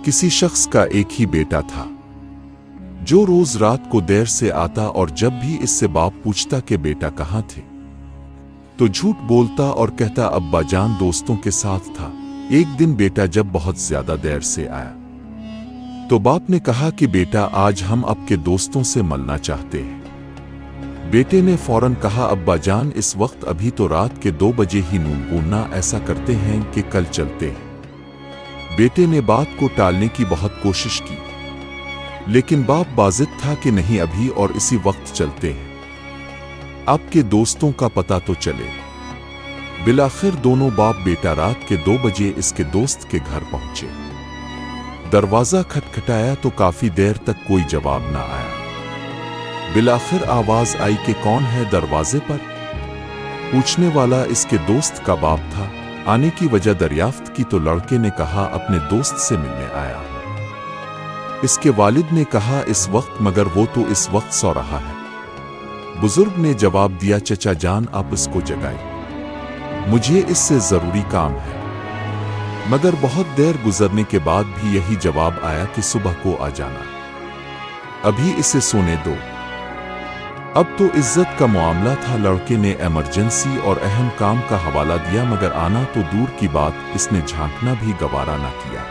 किसी शख्स का एक ही बेटा था जो रोज रात को देर से आता और जब भी इससे बाप पूछता कि बेटा कहाँ थे तो झूठ बोलता और कहता अब्बा जान दोस्तों के साथ था। एक दिन बेटा जब बहुत ज्यादा देर से आया तो बाप ने कहा कि बेटा आज हम आपके दोस्तों से मिलना चाहते हैं। बेटे ने फौरन कहा अब्बा जान इस वक्त अभी तो रात के 2 बजे ही नींद बोलना, ऐसा करते हैं कि कल चलते हैं। बेटे ने बात को टालने की बहुत कोशिश की लेकिन बाप बाजिद था कि नहीं अभी और इसी वक्त चलते हैं, आपके दोस्तों का पता तो चले। बिलाखिर दोनों बाप बेटा रात के 2 बजे इसके दोस्त के घर पहुंचे। दरवाजा खटखटाया तो काफी देर तक कोई जवाब ना आया। बिलाखिर आवाज आई कि कौन है दरवाजे पर। पूछने वाला इसके दोस्त का बाप था। आने की वजह दरियाफ्त की तो लड़के ने कहा अपने दोस्त से मिलने आया। इसके वालिद ने कहा इस वक्त, मगर वो तो इस वक्त सो रहा है। बुजुर्ग ने जवाब दिया चचा जान आप इसको जगाइए, मुझे इससे जरूरी काम है। मगर बहुत देर गुजरने के बाद भी यही जवाब आया कि सुबह को आ जाना, अभी इसे सोने दो। अब तो इज्जत का मामला था। लड़के ने इमरजेंसी और अहम काम का हवाला दिया मगर आना तो दूर की बात, इसने झांकना भी गवारा न किया।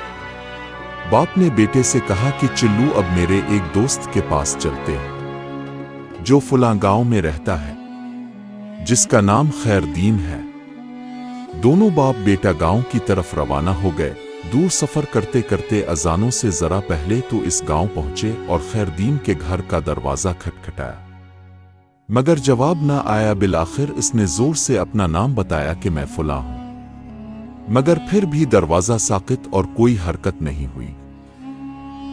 बाप ने बेटे से कहा कि चिल्लू अब मेरे एक दोस्त के पास चलते हैं जो फलां गांव में रहता है, जिसका नाम खैरदीन है। दोनों बाप बेटा गांव की तरफ रवाना हो गए। दूर सफर करते करते अजानों से जरा पहले तो इस गांव पहुंचे और खैरदीन के घर का दरवाजा खटखटाया मगर जवाब ना आया। बिलाखिर इसने जोर से अपना नाम बताया कि मैं फुला हूं, मगर फिर भी दरवाजा साकित और कोई हरकत नहीं हुई।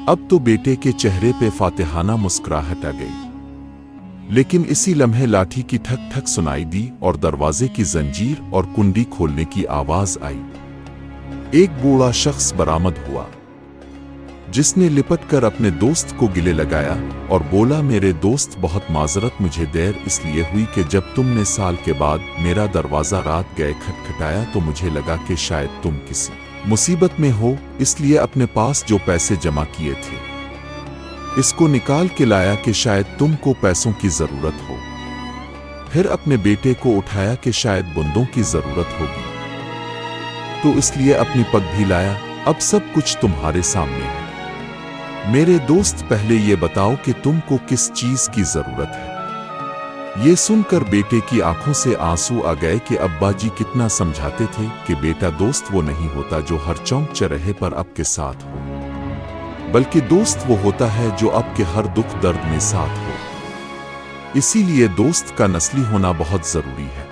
अब तो बेटे के चेहरे पे फातिहाना मुस्कुराहट आ गई, लेकिन इसी लम्हे लाठी की ठक ठक सुनाई दी और दरवाजे की जंजीर और कुंडी खोलने की आवाज आई। एक बूढ़ा शख्स बरामद हुआ जिसने लिपट कर अपने दोस्त को गिले लगाया और बोला मेरे दोस्त बहुत माजरत, मुझे देर इसलिए हुई कि जब तुमने साल के बाद मेरा दरवाजा रात गए खटखटाया तो मुझे लगा कि शायद तुम किसी मुसीबत में हो, इसलिए अपने पास जो पैसे जमा किए थे इसको निकाल के लाया कि शायद तुमको पैसों की जरूरत हो। फिर अपने बेटे को उठाया कि शायद बंदों की जरूरत होगी, तो इसलिए अपनी पग भी लाया। अब सब कुछ तुम्हारे सामने है। मेरे दोस्त पहले ये बताओ कि तुमको किस चीज की जरूरत है। ये सुनकर बेटे की आंखों से आंसू आ गए कि अब्बा जी कितना समझाते थे कि बेटा दोस्त वो नहीं होता जो हर चौंक चरहे पर आपके साथ हो, बल्कि दोस्त वो होता है जो आपके हर दुख दर्द में साथ हो। इसीलिए दोस्त का नस्ली होना बहुत जरूरी है।